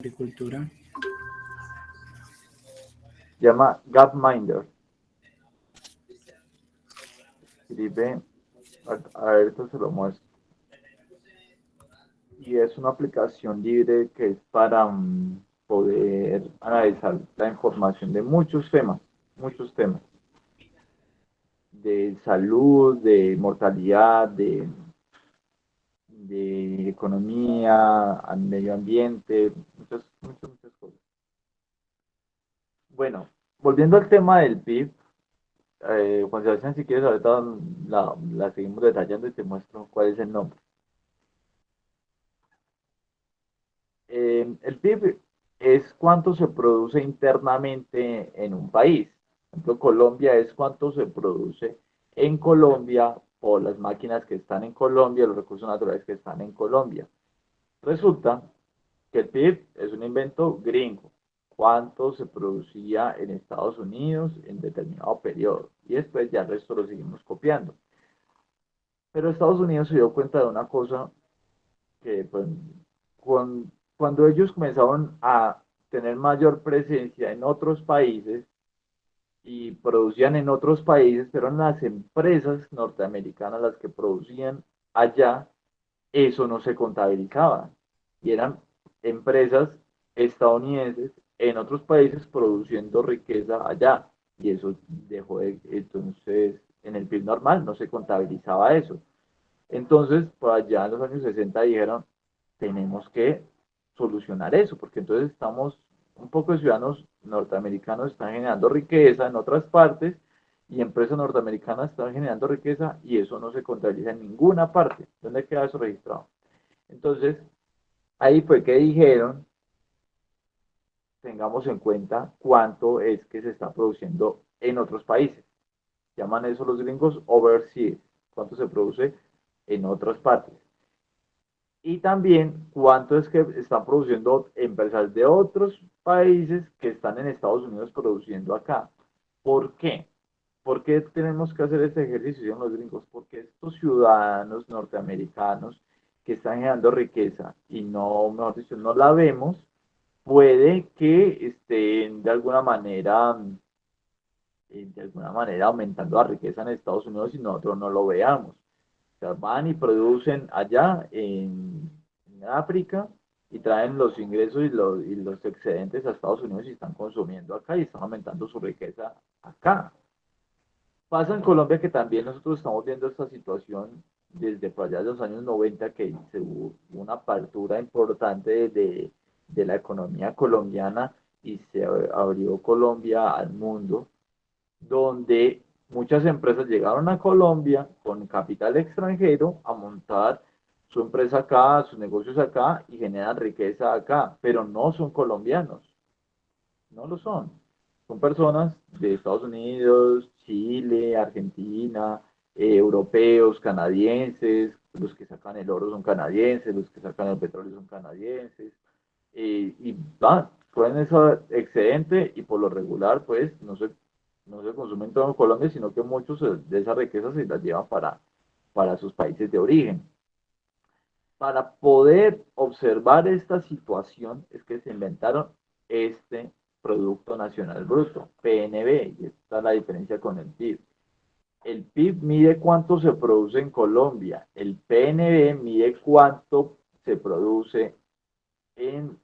agricultura. Se llama Gapminder. Escribe, a ver, esto se lo muestro. Y es una aplicación libre que es para poder analizar la información de muchos temas, de salud, de mortalidad, de economía, al medio ambiente, muchas cosas. Bueno, volviendo al tema del PIB, Juan Sebastián, si quieres, ahorita la seguimos detallando y te muestro cuál es el nombre. El PIB es cuánto se produce internamente en un país. Por ejemplo, Colombia es cuánto se produce en Colombia por las máquinas que están en Colombia, los recursos naturales que están en Colombia. Resulta que el PIB es un invento gringo. Cuánto se producía en Estados Unidos en determinado periodo. Y después ya el resto lo seguimos copiando. Pero Estados Unidos se dio cuenta de una cosa que pues, cuando ellos comenzaron a tener mayor presencia en otros países y producían en otros países, pero eran las empresas norteamericanas las que producían allá, eso no se contabilizaba. Y eran empresas estadounidenses en otros países produciendo riqueza allá. Y eso dejó de, entonces, en el PIB normal no se contabilizaba eso. Entonces, por allá en los años 60 dijeron, tenemos que solucionar eso, porque entonces estamos, un poco de ciudadanos norteamericanos están generando riqueza en otras partes y empresas norteamericanas están generando riqueza y eso no se contabiliza en ninguna parte. ¿Dónde queda eso registrado? Entonces, ahí fue que dijeron, tengamos en cuenta cuánto es que se está produciendo en otros países. Llaman eso los gringos overseas, cuánto se produce en otras partes. Y también cuánto es que están produciendo empresas de otros países que están en Estados Unidos produciendo acá. ¿Por qué? ¿Por qué tenemos que hacer este ejercicio en los gringos? Porque estos ciudadanos norteamericanos que están generando riqueza y no, mejor dicho, no la vemos, puede que estén de alguna manera aumentando la riqueza en Estados Unidos y nosotros no lo veamos. O sea, van y producen allá en África y traen los ingresos y los excedentes a Estados Unidos y están consumiendo acá y están aumentando su riqueza acá. Pasa en Colombia que también nosotros estamos viendo esta situación desde por allá de los años 90 que se hubo una apertura importante de la economía colombiana y se abrió Colombia al mundo, donde muchas empresas llegaron a Colombia con capital extranjero a montar su empresa acá, sus negocios acá y generan riqueza acá, pero no son colombianos, no lo son. Son personas de Estados Unidos, Chile, Argentina, europeos, canadienses, los que sacan el oro son canadienses, los que sacan el petróleo son canadienses, y va, traen ese excedente y por lo regular, pues, no se consumen todo en Colombia, sino que muchos de esa riqueza se las llevan para sus países de origen. Para poder observar esta situación es que se inventaron este Producto Nacional Bruto, PNB, y esta es la diferencia con el PIB. El PIB mide cuánto se produce en Colombia, el PNB mide cuánto se produce en,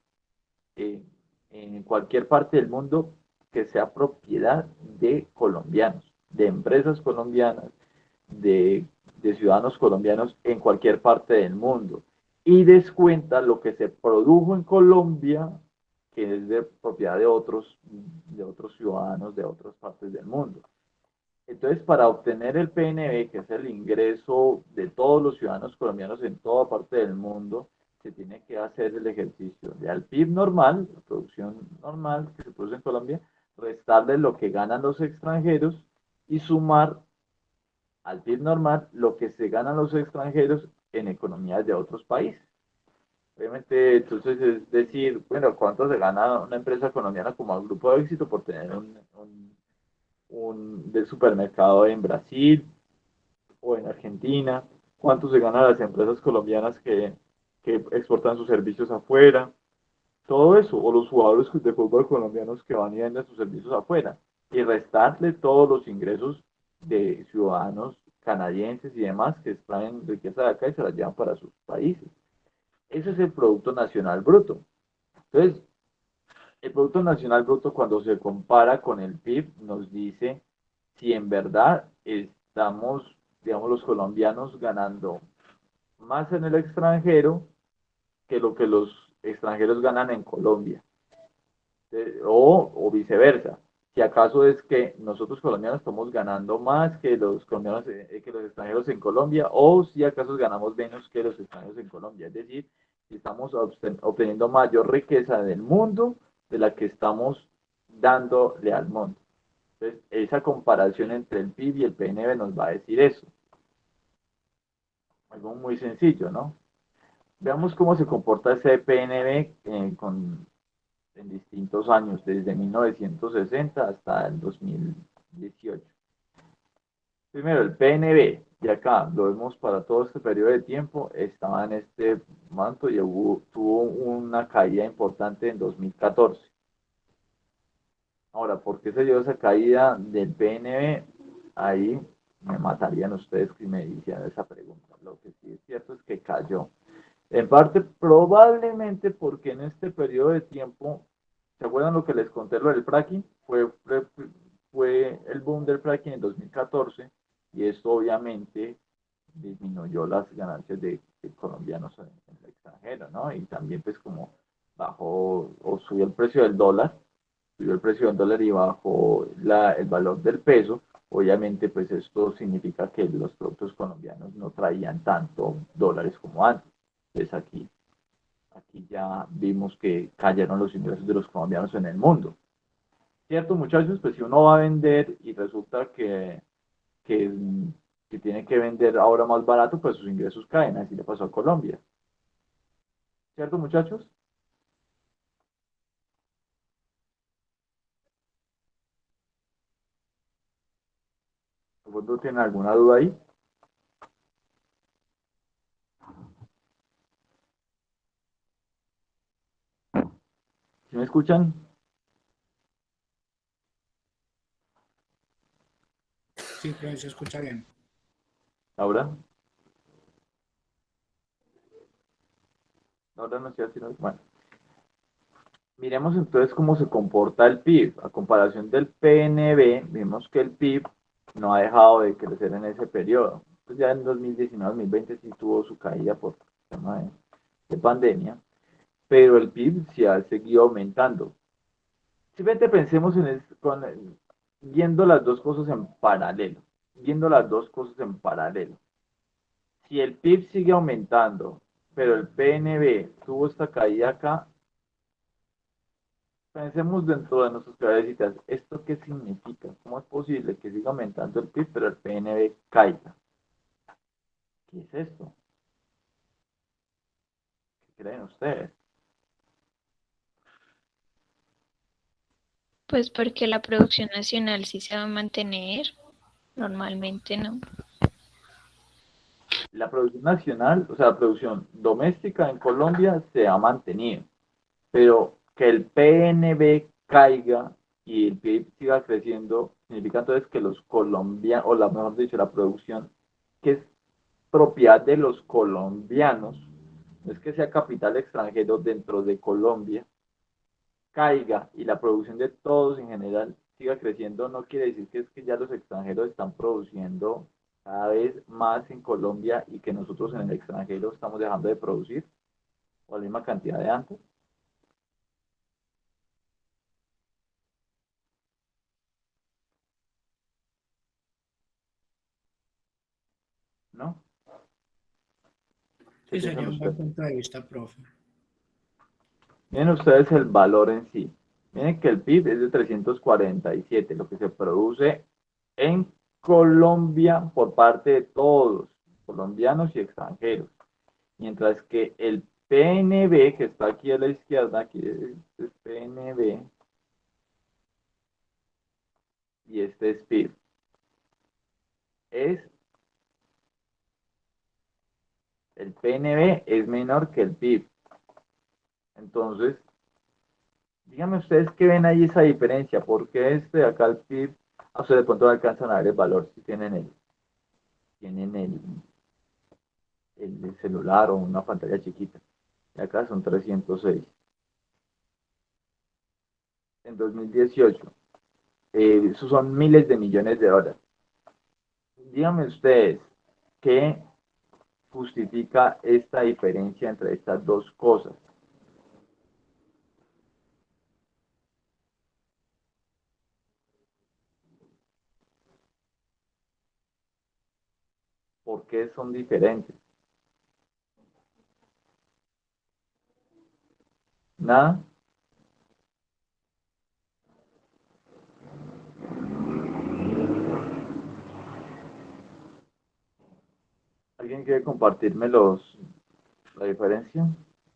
en, en cualquier parte del mundo que sea propiedad de colombianos, de empresas colombianas, de ciudadanos colombianos en cualquier parte del mundo. Y descuenta lo que se produjo en Colombia, que es de propiedad de otros ciudadanos de otras partes del mundo. Entonces, para obtener el PNB, que es el ingreso de todos los ciudadanos colombianos en toda parte del mundo, se tiene que hacer el ejercicio de al PIB normal, la producción normal que se produce en Colombia, restarle lo que ganan los extranjeros y sumar al PIB normal lo que se ganan los extranjeros en economías de otros países. Obviamente, entonces es decir, bueno, ¿cuánto se gana una empresa colombiana como grupo de éxito por tener un del supermercado en Brasil o en Argentina? ¿Cuánto se ganan las empresas colombianas que exportan sus servicios afuera? todo eso, o los jugadores de fútbol colombianos que van y venden sus servicios afuera, y restarle todos los ingresos de ciudadanos canadienses y demás que extraen riqueza de acá y se la llevan para sus países. Ese es el Producto Nacional Bruto. Entonces, el Producto Nacional Bruto cuando se compara con el PIB nos dice si en verdad estamos, digamos, los colombianos ganando más en el extranjero que lo que los extranjeros ganan en Colombia, o viceversa. Si acaso es que nosotros colombianos estamos ganando más que los colombianos, que los extranjeros en Colombia, o si acaso ganamos menos que los extranjeros en Colombia. Es decir, si estamos obteniendo mayor riqueza del mundo de la que estamos dándole al mundo. Entonces, esa comparación entre el PIB y el PNB nos va a decir eso. Algo muy sencillo, ¿no? Veamos cómo se comporta ese PNB en distintos años, desde 1960 hasta el 2018. Primero, el PNB, y acá lo vemos para todo este periodo de tiempo, estaba en este manto y tuvo una caída importante en 2014. Ahora, ¿por qué se dio esa caída del PNB? Ahí me matarían ustedes si me hicieran esa pregunta. Lo que sí es cierto es que cayó. En parte, probablemente porque en este periodo de tiempo, ¿se acuerdan lo que les conté lo del fracking? Fue el boom del fracking en 2014 y esto obviamente disminuyó las ganancias de colombianos en el extranjero, ¿no? Y también pues como bajó o subió el precio del dólar, subió el precio del dólar y bajó el valor del peso, obviamente pues esto significa que los productos colombianos no traían tanto dólares como antes. Entonces aquí ya vimos que cayeron los ingresos de los colombianos en el mundo. ¿Cierto, muchachos? Pues si uno va a vender y resulta que, que tiene que vender ahora más barato, pues sus ingresos caen. Así le pasó a Colombia. ¿Cierto, muchachos? ¿Vosotros tienen alguna duda ahí? ¿Sí me escuchan? Sí, pero se escucha bien. ¿Ahora? Ahora no sé si no. Bueno, miremos entonces cómo se comporta el PIB. A comparación del PNB, vemos que el PIB no ha dejado de crecer en ese periodo. Pues ya en 2019-2020 sí tuvo su caída por el tema de pandemia, pero el PIB sí ha seguido aumentando. Simplemente pensemos viendo las dos cosas en paralelo, viendo las dos cosas en paralelo. Si el PIB sigue aumentando, pero el PNB tuvo esta caída acá, pensemos dentro de nuestras cabecitas, ¿esto qué significa? ¿Cómo es posible que siga aumentando el PIB, pero el PNB caiga? ¿Qué es esto? ¿Qué creen ustedes? Pues porque la producción nacional sí se va a mantener, normalmente no. La producción nacional, o sea, la producción doméstica en Colombia se ha mantenido, pero que el PNB caiga y el PIB siga creciendo, significa entonces que los colombianos, o la mejor dicho, la producción que es propiedad de los colombianos, no es que sea capital extranjero dentro de Colombia, caiga y la producción de todos en general siga creciendo, no quiere decir que es que ya los extranjeros están produciendo cada vez más en Colombia y que nosotros en el extranjero estamos dejando de producir o la misma cantidad de antes, ¿no? ¿Qué Sí, piensan sería un buen ustedes? punto de vista, profe. Miren ustedes el valor en sí. Miren que el PIB es de 347, lo que se produce en Colombia por parte de todos, colombianos y extranjeros. Mientras que el PNB, que está aquí a la izquierda, aquí es PNB y este es PIB, es, el PNB es menor que el PIB. Entonces, Díganme ustedes qué ven ahí esa diferencia, porque este de acá el PIB, a ustedes de pronto no alcanzan a ver el valor si tienen el celular o una pantalla chiquita. Y acá son 306. En 2018, esos son miles de millones de dólares. Díganme ustedes, ¿qué justifica esta diferencia entre estas dos cosas? ¿Por qué son diferentes? Nada. ¿Alguien quiere compartirme la diferencia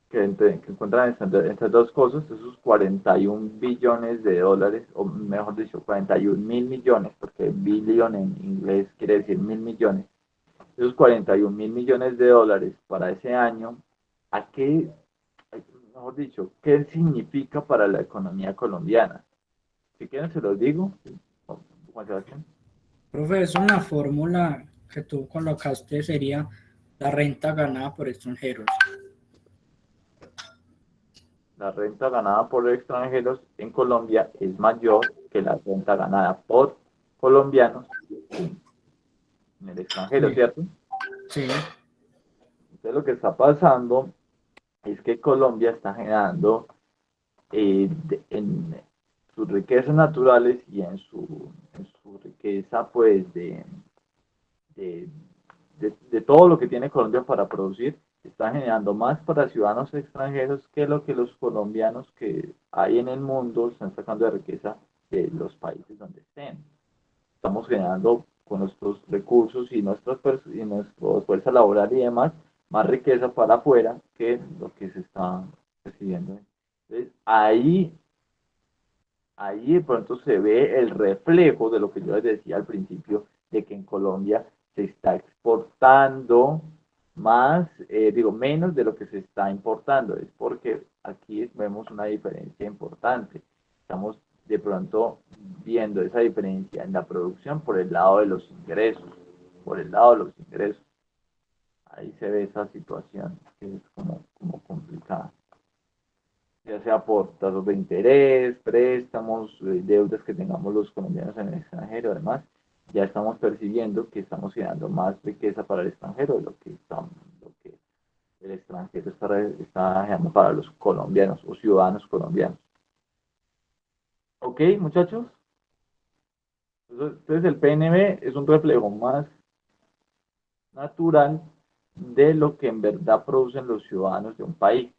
que encuentran entre dos cosas? Esos 41 billones de dólares, o mejor dicho, 41 mil millones, porque billion en inglés quiere decir mil millones. Esos 41 mil millones de dólares para ese año, ¿a qué, mejor dicho, qué significa para la economía colombiana? Si quieren se los digo. Juan Sebastián. Profe, es una fórmula que tú colocaste, sería la renta ganada por extranjeros. La renta ganada por extranjeros en Colombia es mayor que la renta ganada por colombianos en el extranjero, Sí, ¿cierto? sí, Entonces lo que está pasando es que Colombia está generando en sus riquezas naturales y en su riqueza pues de, de todo lo que tiene Colombia para producir, está generando más para ciudadanos extranjeros que lo que los colombianos que hay en el mundo están sacando de riqueza de los países donde estén. Estamos generando con nuestros recursos y nuestra fuerza laboral y demás, más riqueza para afuera que lo que se está recibiendo. Entonces, ahí de pronto se ve el reflejo de lo que yo les decía al principio, de que en Colombia se está exportando más, menos de lo que se está importando. Es porque aquí vemos una diferencia importante. Estamos de pronto viendo esa diferencia en la producción por el lado de los ingresos, por el lado de los ingresos. Ahí se ve esa situación que es como complicada, ya sea por tasas de interés, préstamos, deudas que tengamos los colombianos en el extranjero. Además, ya estamos percibiendo que estamos generando más riqueza para el extranjero de lo que el extranjero está generando para los colombianos o ciudadanos colombianos. ¿Ok, muchachos? Entonces el PNB es un reflejo más natural de lo que en verdad producen los ciudadanos de un país,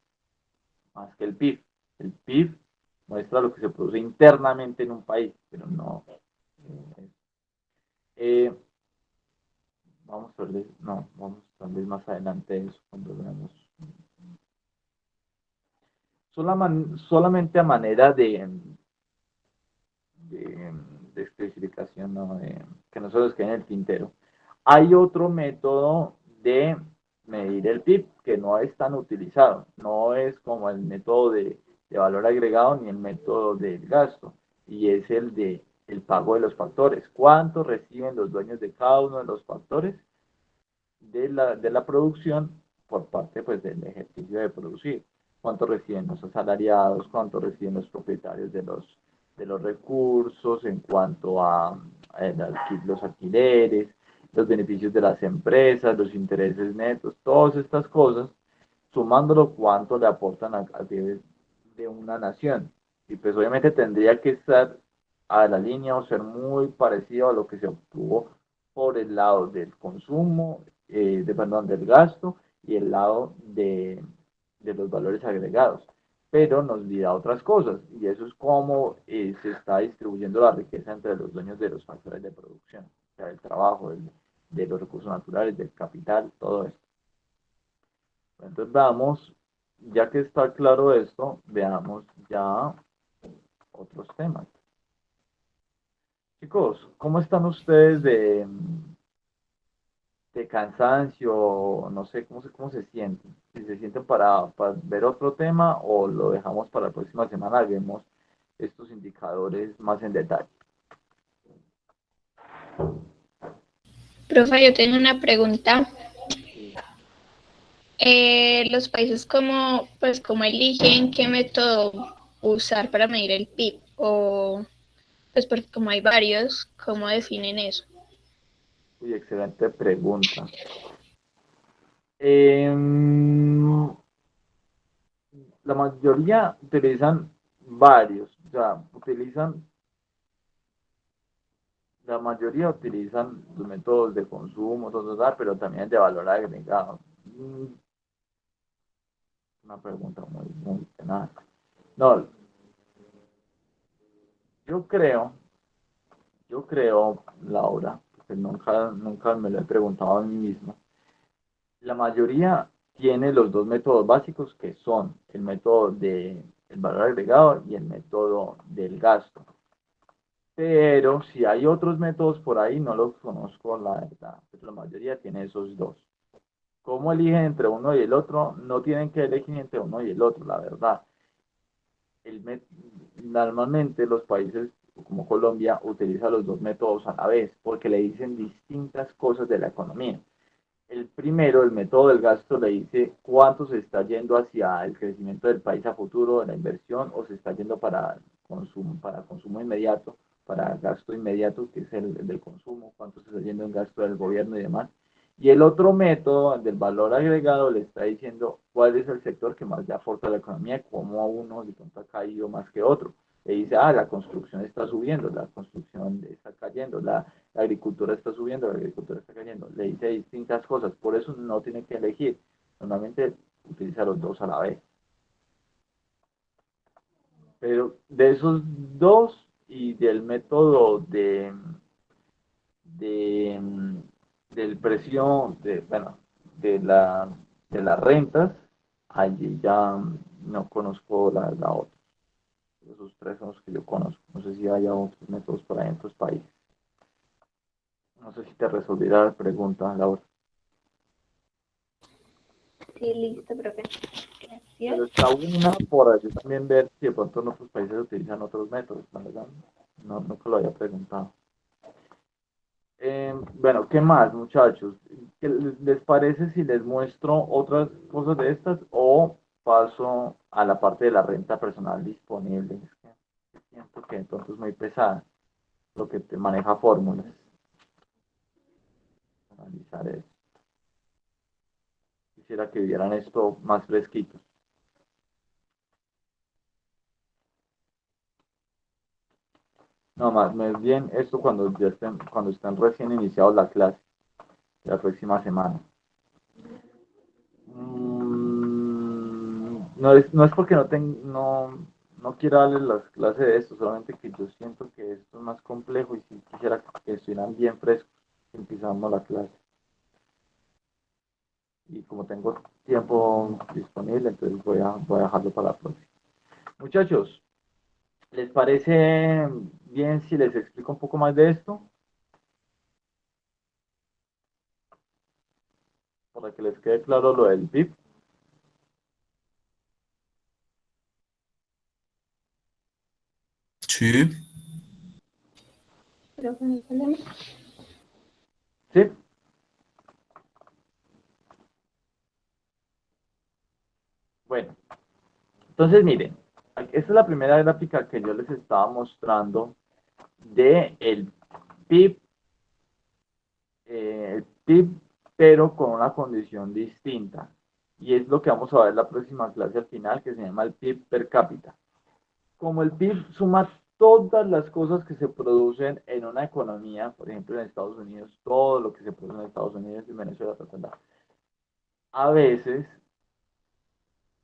más que el PIB. El PIB muestra lo que se produce internamente en un país, pero no. Eh, vamos a ver más adelante eso cuando veamos. Solamente a manera de, de especificación, ¿no? Que no se los quede en el tintero. Hay otro método de medir el PIB que no es tan utilizado, no es como el método de valor agregado ni el método del gasto, y es el pago de los factores. ¿Cuánto reciben los dueños de cada uno de los factores de la producción por parte pues, del ejercicio de producir? ¿Cuánto reciben los asalariados? ¿Cuánto reciben los propietarios de los recursos en cuanto a los alquileres, los beneficios de las empresas, los intereses netos, todas estas cosas, sumándolo cuánto le aportan a nivel de una nación? Y pues obviamente tendría que estar a la línea o ser muy parecido a lo que se obtuvo por el lado del consumo, perdón, del gasto y el lado de los valores agregados. Pero nos olvida otras cosas, y eso es cómo se está distribuyendo la riqueza entre los dueños de los factores de producción, o sea, del trabajo, de los recursos naturales, del capital, todo esto. Entonces veamos, ya que está claro esto, veamos ya otros temas. Chicos, ¿cómo están ustedes de cansancio, no sé cómo se sienten. Si se sienten para ver otro tema o lo dejamos para la próxima semana y vemos estos indicadores más en detalle. Profe, yo tengo una pregunta. Sí. Los países cómo eligen qué método usar para medir el PIB o pues porque como hay varios, ¿cómo definen eso? Uy, excelente pregunta. Em, la mayoría utilizan varios, o sea, la mayoría utilizan los métodos de consumo, pero también de valor agregado. Una pregunta muy tenaz. No, yo creo, Laura, porque nunca me lo he preguntado a mí mismo. La mayoría tiene los dos métodos básicos que son el método del valor agregado y el método del gasto. Pero si hay otros métodos por ahí, no los conozco, la verdad. Pero la mayoría tiene esos dos. ¿Cómo eligen entre uno y el otro? No tienen que elegir entre uno y el otro, la verdad. El Normalmente los países como Colombia utilizan los dos métodos a la vez porque le dicen distintas cosas de la economía. El primero, el método del gasto, le dice cuánto se está yendo hacia el crecimiento del país a futuro, de la inversión, o se está yendo para consumo inmediato, para gasto inmediato, que es el del consumo, cuánto se está yendo en gasto del gobierno y demás. Y el otro método del valor agregado le está diciendo cuál es el sector que más le aporta a la economía, cómo a uno de pronto ha caído más que otro. Le dice, la construcción está subiendo, la construcción está cayendo, la agricultura está subiendo, la agricultura está cayendo. Le dice distintas cosas, por eso no tiene que elegir. Normalmente utiliza los dos a la vez. Pero de esos dos y del método de del precio, bueno, de, la, de las rentas, allí ya no conozco la otra. Esos tres son los que yo conozco. No sé si haya otros métodos por ahí en otros países. No sé si te resolverá la pregunta, Laura. Sí, listo, profe. Pero Gracias. está buena por allí también ver si de pronto en otros países utilizan otros métodos, la verdad. No, nunca lo había preguntado. Bueno, ¿qué más, muchachos? ¿Qué les parece si les muestro otras cosas de estas o paso a la parte de la renta personal disponible? Es que siento que entonces es muy pesada lo que te maneja fórmulas. Analizar eso. Quisiera que vieran esto más fresquito. No más bien esto cuando estén recién iniciados la clase, la próxima semana. No es porque no quiera darles las clases de esto, solamente que yo siento que esto es más complejo y si quisiera que estuvieran bien frescos, empezamos la clase. Y como tengo tiempo disponible, entonces voy a dejarlo para la próxima. Muchachos, ¿les parece bien si les explico un poco más de esto? Para que les quede claro lo del PIB. Sí. Profe, ¿no hay problema? ¿Sí? Bueno, entonces miren, esta es la primera gráfica que yo les estaba mostrando de PIB, el PIB, pero con una condición distinta. Y es lo que vamos a ver en la próxima clase al final, que se llama el PIB per cápita. Como el PIB suma todas las cosas que se producen en una economía, por ejemplo en Estados Unidos, todo lo que se produce en Estados Unidos y Venezuela, a veces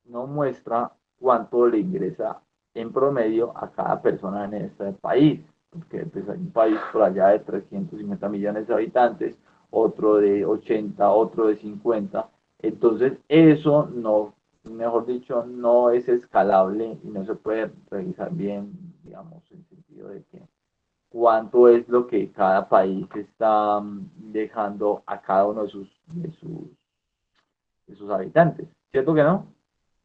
no muestra cuánto le ingresa en promedio a cada persona en este país, porque pues, hay un país por allá de 350 millones de habitantes, otro de 80, otro de 50, entonces eso no, mejor dicho, no es escalable y no se puede revisar bien, digamos, en el sentido de que cuánto es lo que cada país está dejando a cada uno de sus habitantes. ¿Cierto que no?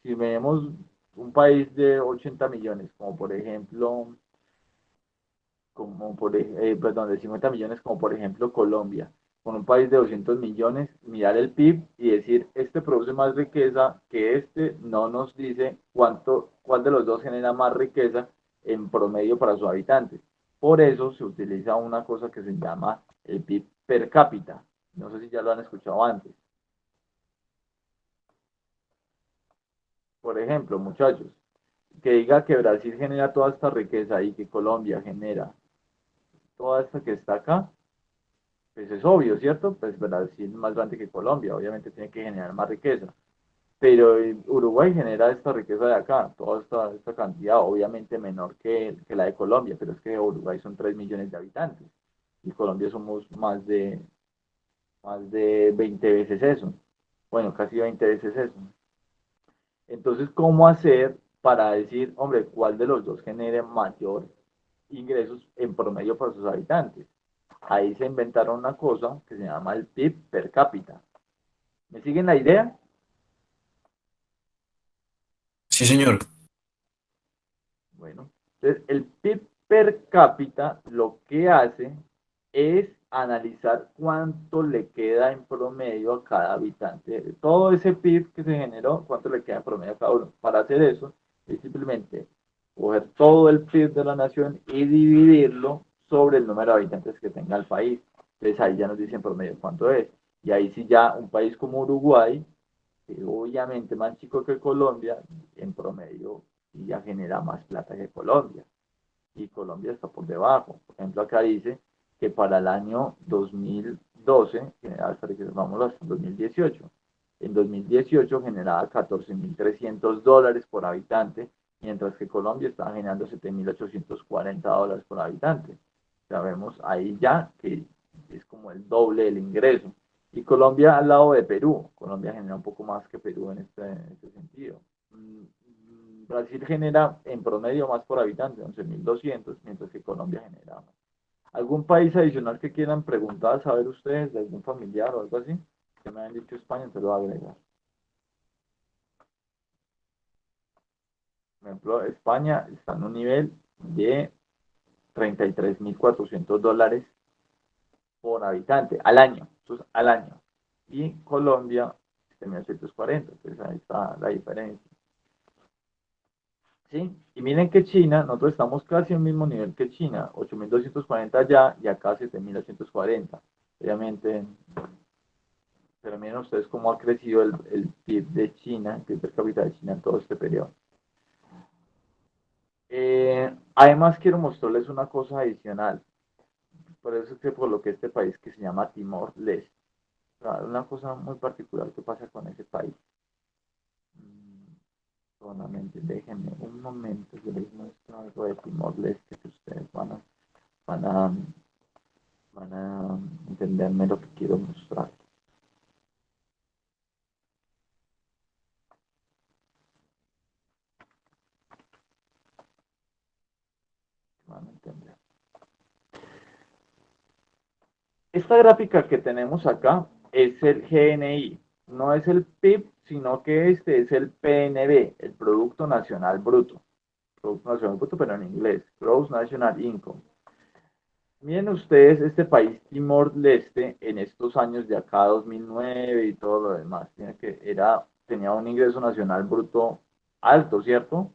Si vemos un país de 80 millones, como por ejemplo, perdón, de 50 millones, como por ejemplo Colombia, con un país de 200 millones, mirar el PIB y decir, este produce más riqueza que este, no nos dice cuál de los dos genera más riqueza en promedio para sus habitantes. Por eso se utiliza una cosa que se llama el PIB per cápita. No sé si ya lo han escuchado antes. Por ejemplo, muchachos, que diga que Brasil genera toda esta riqueza y que Colombia genera toda esta que está acá, pues es obvio, ¿cierto? Pues Brasil es más grande que Colombia, obviamente tiene que generar más riqueza. Pero Uruguay genera esta riqueza de acá, toda esta cantidad, obviamente menor que la de Colombia, pero es que Uruguay son 3 millones de habitantes y Colombia somos más de 20 veces eso. Bueno, casi 20 veces eso. Entonces, ¿cómo hacer para decir, hombre, cuál de los dos genere mayor ingresos en promedio para sus habitantes? Ahí se inventaron una cosa que se llama el PIB per cápita. ¿Me siguen la idea? Sí, señor. Bueno, entonces el PIB per cápita lo que hace es analizar cuánto le queda en promedio a cada habitante. Todo ese PIB que se generó, cuánto le queda en promedio a cada uno. Para hacer eso, es simplemente coger todo el PIB de la nación y dividirlo sobre el número de habitantes que tenga el país. Entonces ahí ya nos dicen promedio cuánto es. Y ahí sí ya un país como Uruguay, que obviamente más chico que Colombia, en promedio ya genera más plata que Colombia. Y Colombia está por debajo. Por ejemplo, acá dice que para el año 2012, hasta que vamos hasta 2018, en 2018 generaba $14.300 por habitante, mientras que Colombia estaba generando $7.840 por habitante. Sabemos ahí ya que es como el doble del ingreso. Y Colombia al lado de Perú. Colombia genera un poco más que Perú en este sentido. Brasil genera en promedio más por habitante, 11.200, mientras que Colombia genera más. ¿Algún país adicional que quieran preguntar, saber ustedes, de algún familiar o algo así? Que me han dicho España, te lo voy a agregar. Por ejemplo, España está en un nivel de $33.400 por habitante al año. Eso es al año. Y Colombia, 7.940. Entonces ahí está la diferencia. ¿Sí? Y miren que China, nosotros estamos casi al mismo nivel que China, 8.240 allá y acá 7.840. Obviamente, pero miren ustedes cómo ha crecido el PIB de China, el PIB per cápita de China en todo este periodo. Además, quiero mostrarles una cosa adicional. Por eso es que coloqué este país que se llama Timor-Leste. Una cosa muy particular que pasa con ese país. Solamente déjenme un momento, yo les muestro algo de Timor-Leste que ustedes van a, van a entenderme lo que quiero mostrar. Van a entender. Esta gráfica que tenemos acá es el GNI, no es el PIB, sino que este es el PNB, el Producto Nacional Bruto. Producto Nacional Bruto, pero en inglés, Gross National Income. Miren ustedes este país Timor-Leste en estos años de acá 2009 y todo lo demás, tenía un ingreso nacional bruto alto, ¿cierto?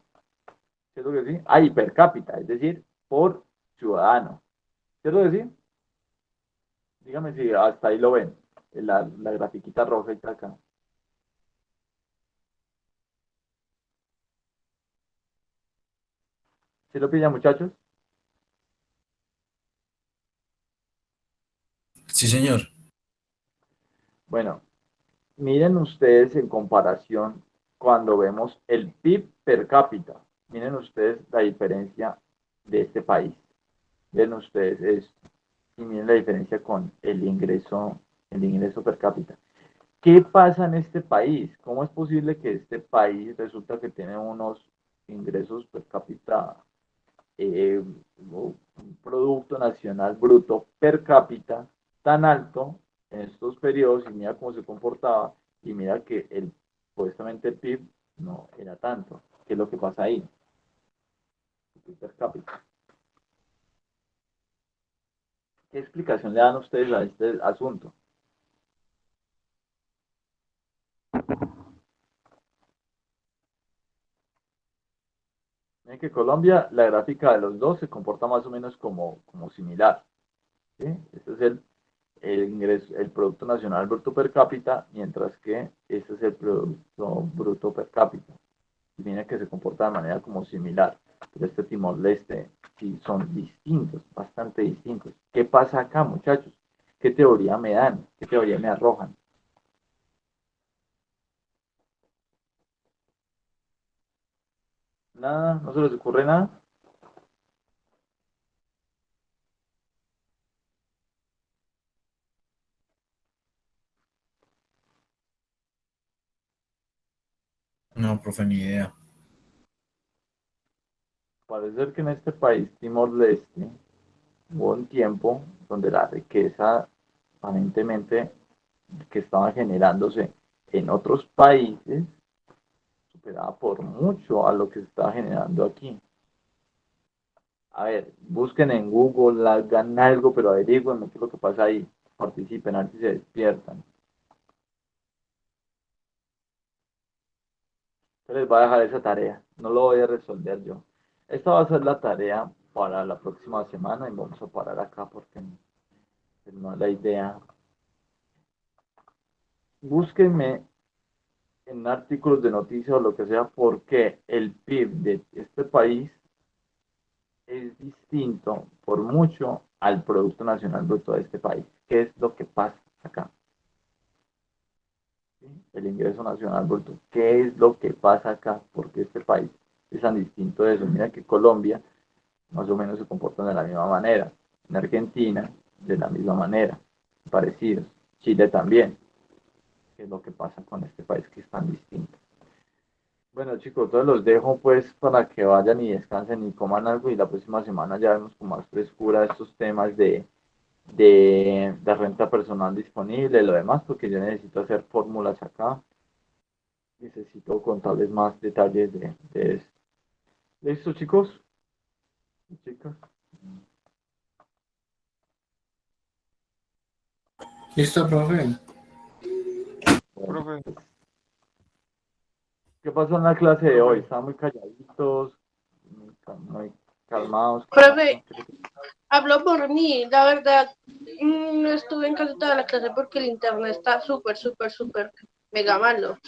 ¿Cierto que sí? Ah, y per cápita, es decir, por ciudadano. ¿Cierto que sí? Dígame si hasta ahí lo ven, la grafiquita roja está acá. ¿Sí lo pillan, muchachos? Sí, señor. Bueno, miren ustedes en comparación cuando vemos el PIB per cápita. Miren ustedes la diferencia de este país. Ven ustedes esto. Y miren la diferencia con el ingreso per cápita. ¿Qué pasa en este país? ¿Cómo es posible que este país resulta que tiene unos ingresos per cápita, un Producto Nacional Bruto per cápita tan alto en estos periodos y mira cómo se comportaba y mira que supuestamente el PIB no era tanto. ¿Qué es lo que pasa ahí? El PIB per cápita. ¿Qué explicación le dan ustedes a este asunto? Miren que Colombia, la gráfica de los dos se comporta más o menos como similar. ¿Sí? Este es el ingreso, el Producto Nacional Bruto per cápita, mientras que este es el Producto Bruto per cápita. Y miren que se comporta de manera como similar. Pero este Timor-Leste sí son distintos, bastante distintos. ¿Qué pasa acá, muchachos? ¿Qué teoría me dan? ¿Qué teoría me arrojan? Nada, no se les ocurre nada. No, profe, ni idea. Parece ser que en este país, Timor-Leste, hubo un tiempo donde la riqueza aparentemente que estaba generándose en otros países superaba por mucho a lo que se estaba generando aquí. A ver, busquen en Google, hagan algo, pero averigüen qué es lo que pasa ahí. Participen, a ver si se despiertan. Yo les voy a dejar esa tarea, no lo voy a resolver yo. Esta va a ser la tarea para la próxima semana y vamos a parar acá porque no es la idea. Búsquenme en artículos de noticias o lo que sea por qué el PIB de este país es distinto por mucho al Producto Nacional Bruto de este país. ¿Qué es lo que pasa acá? ¿Sí? El ingreso nacional bruto. ¿Qué es lo que pasa acá? Porque este país es tan distinto de eso. Mira que Colombia más o menos se comportan de la misma manera. En Argentina, de la misma manera. Parecidos. Chile también. ¿Qué es lo que pasa con este país que es tan distinto? Bueno, chicos, entonces los dejo pues para que vayan y descansen y coman algo y la próxima semana ya vemos con más frescura estos temas de renta personal disponible y lo demás, porque yo necesito hacer fórmulas acá, necesito contarles más detalles de esto. ¿Listo, chicos? Chicas. Listo, profe. Bueno, Profe, pues, ¿qué pasó en la clase de hoy? Estaban muy calladitos, muy calmados. Profe, hablo por mí, la verdad, no estuve en casi toda la clase porque el internet está súper mega malo.